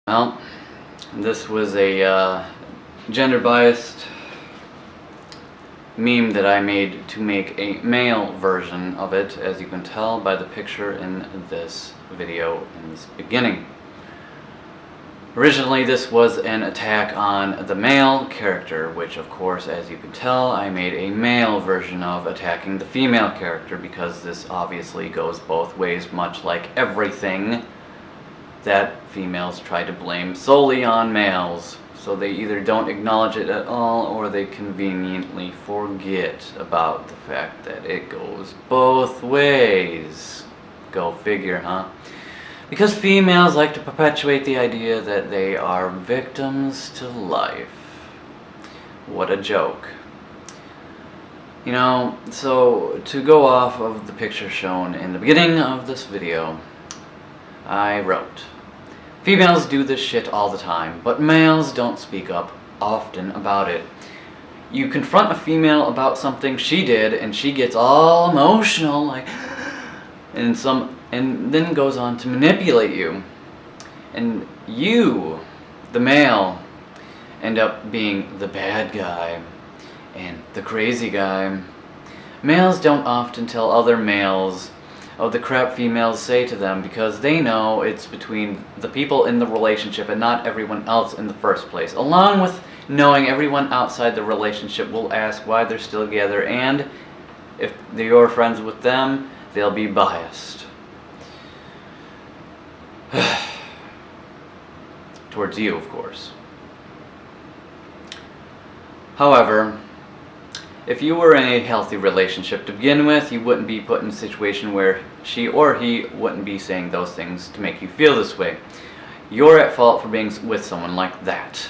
Well, this was a gender-biased meme that I made to make a male version of it, as you can tell by the picture in this video in this beginning. Originally, this was an attack on the male character, which of course, as you can tell, I made a male version of attacking the female character, because this obviously goes both ways, much like everything that females try to blame solely on males. So they either don't acknowledge it at all, or they conveniently forget about the fact that it goes both ways. Go figure, huh? Because females like to perpetuate the idea that they are victims to life. What a joke. You know, so to go off of the picture shown in the beginning of this video, I wrote, females do this shit all the time, but males don't speak up often about it. You confront a female about something she did, and she gets all emotional, like, and then goes on to manipulate you. And you, the male, end up being the bad guy and the crazy guy. Males don't often tell other males of the crap females say to them, because they know it's between the people in the relationship and not everyone else in the first place. Along with knowing everyone outside the relationship will ask why they're still together, and if you're friends with them, they'll be biased towards you, of course. However, if you were in a healthy relationship to begin with, you wouldn't be put in a situation where she or he wouldn't be saying those things to make you feel this way. You're at fault for being with someone like that.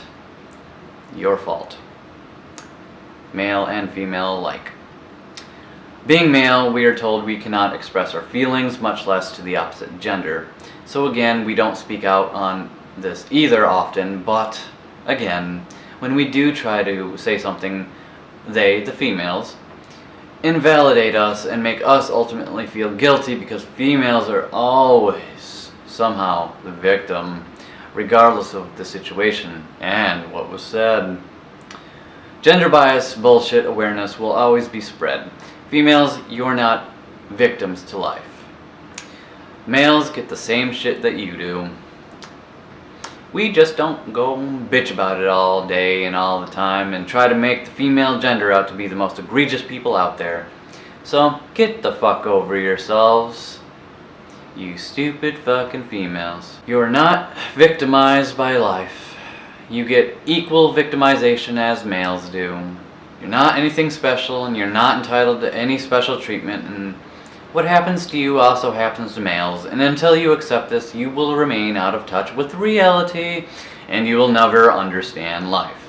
Your fault. Male and female alike. Being male, we are told we cannot express our feelings, much less to the opposite gender. So again, we don't speak out on this either often, but again, when we do try to say something, they, the females, invalidate us and make us ultimately feel guilty, because females are always somehow the victim, regardless of the situation and what was said. Gender bias bullshit awareness will always be spread. Females, you're not victims to life. Males get the same shit that you do. We just don't go bitch about it all day and all the time and try to make the female gender out to be the most egregious people out there. So get the fuck over yourselves, you stupid fucking females. You're not victimized by life. You get equal victimization as males do. You're not anything special, and you're not entitled to any special treatment, and what happens to you also happens to males, and until you accept this, you will remain out of touch with reality, and you will never understand life.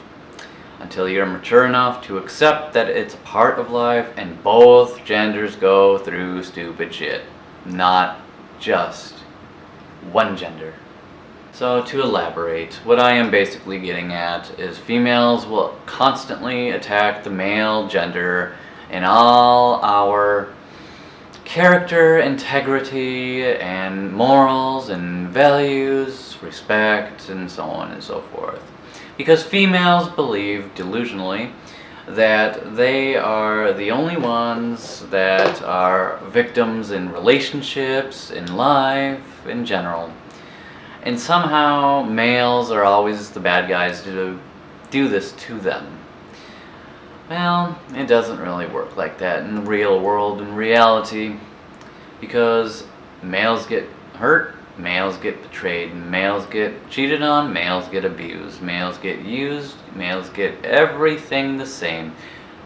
Until you're mature enough to accept that it's a part of life, and both genders go through stupid shit. Not just one gender. So to elaborate, what I am basically getting at is females will constantly attack the male gender in all our character, integrity, and morals, and values, respect, and so on and so forth. Because females believe, delusionally, that they are the only ones that are victims in relationships, in life, in general. And somehow, males are always the bad guys to do this to them. Well, it doesn't really work like that in the real world, in reality, because males get hurt, males get betrayed, males get cheated on, males get abused, males get used, males get everything the same.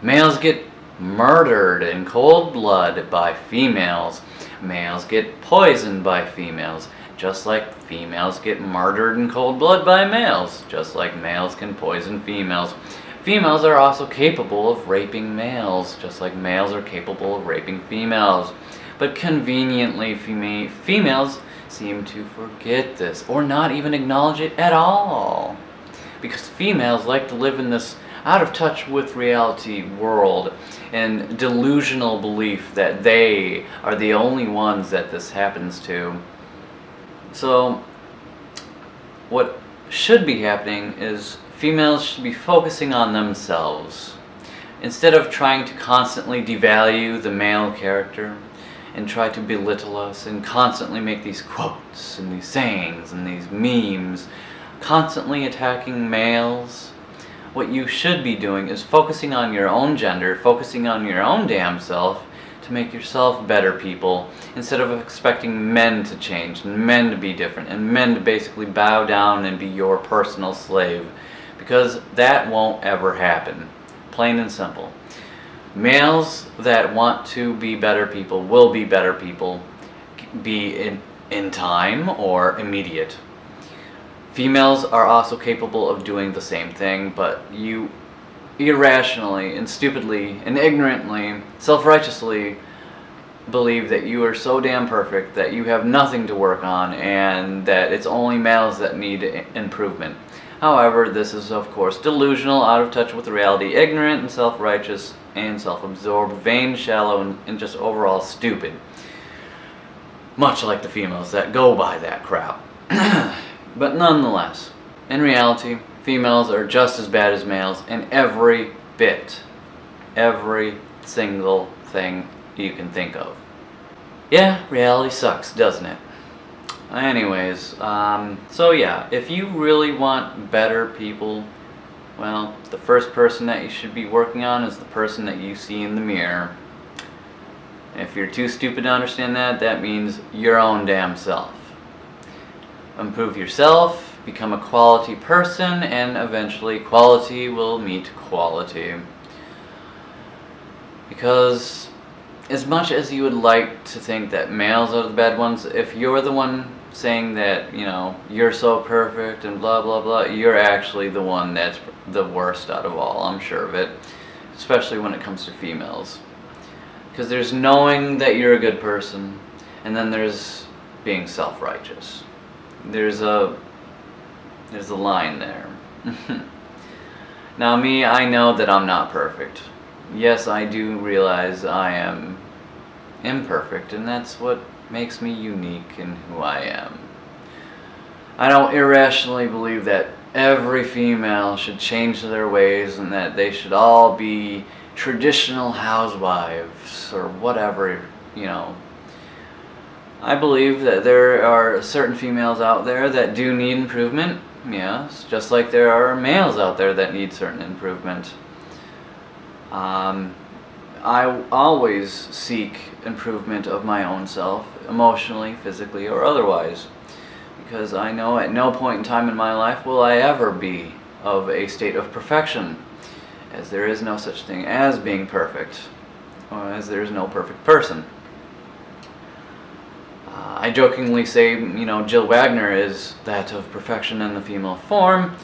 Males get murdered in cold blood by females. Males get poisoned by females, just like females get murdered in cold blood by males, just like males can poison females. Females are also capable of raping males, just like males are capable of raping females. But conveniently, females seem to forget this, or not even acknowledge it at all. Because females like to live in this out of touch with reality world, and delusional belief that they are the only ones that this happens to. So, what should be happening is females should be focusing on themselves. Instead of trying to constantly devalue the male character and try to belittle us and constantly make these quotes and these sayings and these memes, constantly attacking males, what you should be doing is focusing on your own gender, focusing on your own damn self to make yourself better people, instead of expecting men to change and men to be different and men to basically bow down and be your personal slave, because that won't ever happen. Plain and simple. Males that want to be better people will be better people, be in time or immediate. Females are also capable of doing the same thing, but you irrationally and stupidly and ignorantly, self-righteously believe that you are so damn perfect that you have nothing to work on and that it's only males that need improvement. However, this is of course delusional, out of touch with reality, ignorant and self-righteous and self-absorbed, vain, shallow, and just overall stupid. Much like the females that go by that crap. But nonetheless, in reality, females are just as bad as males in every bit. Every single thing you can think of. Yeah, reality sucks, doesn't it? Anyways, so yeah, if you really want better people, well, the first person that you should be working on is the person that you see in the mirror. If you're too stupid to understand that, that means your own damn self. Improve yourself, become a quality person, and eventually quality will meet quality. Because as much as you would like to think that males are the bad ones, if you're the one saying that, you know, you're so perfect and blah blah blah, you're actually the one that's the worst out of all, I'm sure of it. Especially when it comes to females. Because there's knowing that you're a good person, and then there's being self-righteous. There's a line there. Now me, I know that I'm not perfect. Yes, I do realize I am imperfect, and that's what makes me unique in who I am. I don't irrationally believe that every female should change their ways and that they should all be traditional housewives or whatever, you know. I believe that there are certain females out there that do need improvement, yes, just like there are males out there that need certain improvement. I always seek improvement of my own self, emotionally, physically, or otherwise, because I know at no point in time in my life will I ever be of a state of perfection, as there is no such thing as being perfect, or as there is no perfect person. I jokingly say, you know, Jill Wagner is that of perfection in the female form,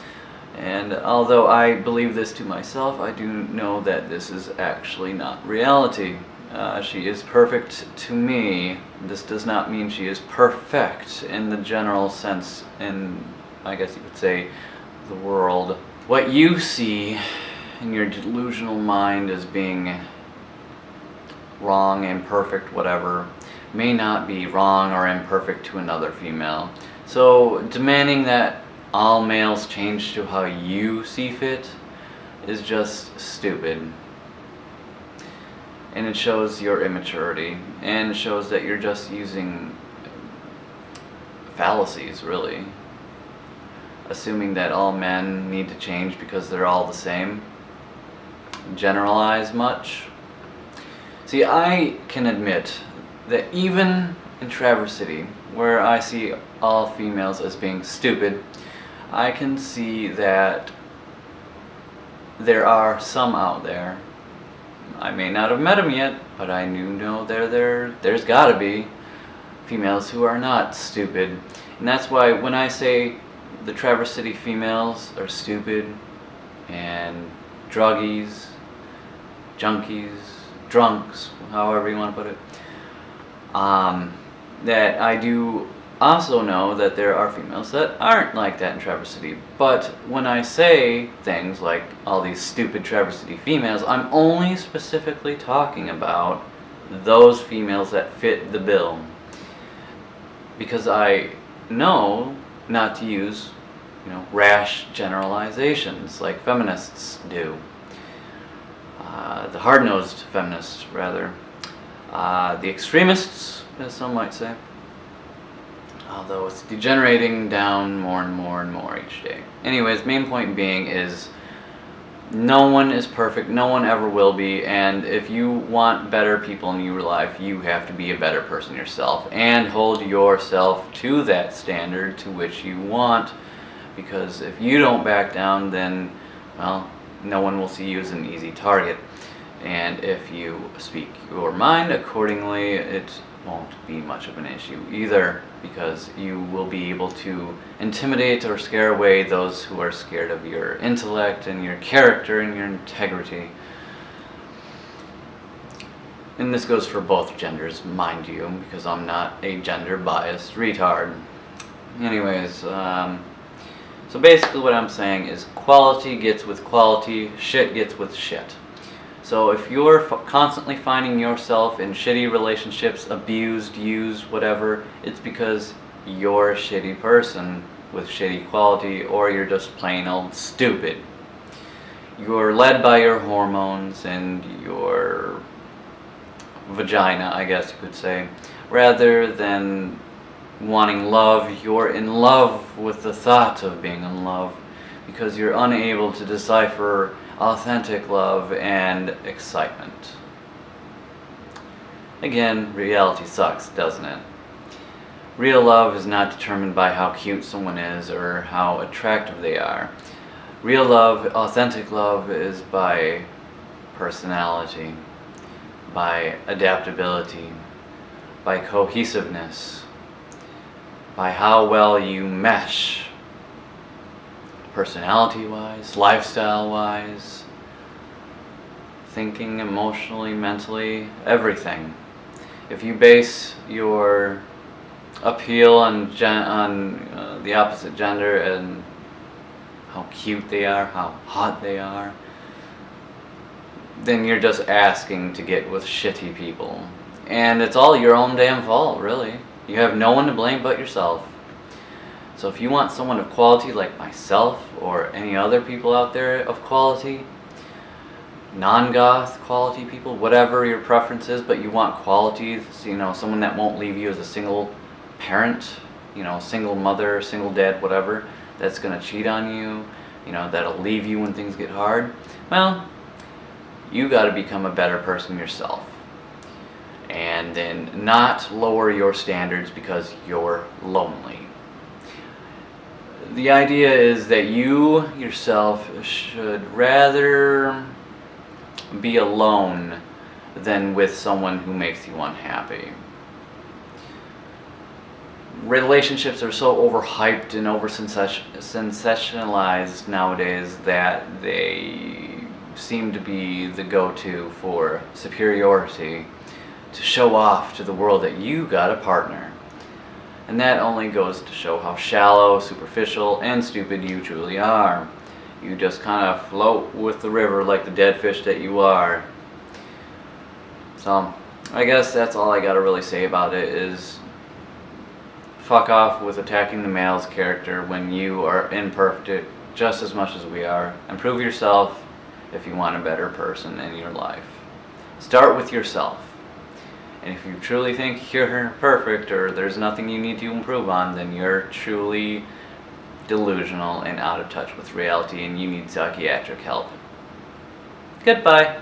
and although I believe this to myself, I do know that this is actually not reality. She is perfect to me. This does not mean she is perfect in the general sense, in, I guess you could say, the world. What you see in your delusional mind as being wrong, imperfect, whatever, may not be wrong or imperfect to another female. So demanding that all males change to how you see fit is just stupid. And it shows your immaturity, and it shows that you're just using fallacies, really. Assuming that all men need to change because they're all the same. Generalize much. See, I can admit that even in Traverse City, where I see all females as being stupid, I can see that there are some out there. I may not have met them yet, but I know there's gotta be females who are not stupid. And that's why when I say the Traverse City females are stupid and druggies, junkies, drunks, however you want to put it, that I do also know that there are females that aren't like that in Traverse City. But when I say things like all these stupid Traverse City females, I'm only specifically talking about those females that fit the bill. Because I know not to use rash generalizations like feminists do. The hard-nosed feminists, rather. The extremists, as some might say. Although it's degenerating down more and more and more each day. Anyways, main point being is no one is perfect, no one ever will be, and if you want better people in your life, you have to be a better person yourself and hold yourself to that standard to which you want, because if you don't back down, then, well, no one will see you as an easy target. And if you speak your mind accordingly, it won't be much of an issue either, because you will be able to intimidate or scare away those who are scared of your intellect and your character and your integrity. And this goes for both genders, mind you, because I'm not a gender-biased retard. Anyways, so basically what I'm saying is quality gets with quality, shit gets with shit. So if you're constantly finding yourself in shitty relationships, abused, used, whatever, it's because you're a shitty person with shitty quality, or you're just plain old stupid. You're led by your hormones and your vagina, I guess you could say, rather than wanting love. You're in love with the thought of being in love, because you're unable to decipher authentic love and excitement. Again, reality sucks, doesn't it? Real love is not determined by how cute someone is or how attractive they are. Real love, authentic love, is by personality, by adaptability, by cohesiveness, by how well you mesh personality-wise, lifestyle-wise, thinking, emotionally, mentally, everything. If you base your appeal on the opposite gender and how cute they are, how hot they are, then you're just asking to get with shitty people. And it's all your own damn fault, really. You have no one to blame but yourself. So if you want someone of quality like myself or any other people out there of quality, non-goth quality people, whatever your preference is, but you want quality, someone that won't leave you as a single parent, single mother, single dad, whatever, that's going to cheat on you, that'll leave you when things get hard, well, you got to become a better person yourself. And then not lower your standards because you're lonely. The idea is that you yourself should rather be alone than with someone who makes you unhappy. Relationships are so overhyped and over-sensationalized nowadays that they seem to be the go-to for superiority, to show off to the world that you got a partner. And that only goes to show how shallow, superficial, and stupid you truly are. You just kind of float with the river like the dead fish that you are. So, I guess that's all I gotta really say about it is fuck off with attacking the male's character when you are imperfect just as much as we are. Improve yourself if you want a better person in your life. Start with yourself. And if you truly think you're perfect or there's nothing you need to improve on, then you're truly delusional and out of touch with reality and you need psychiatric help. Goodbye.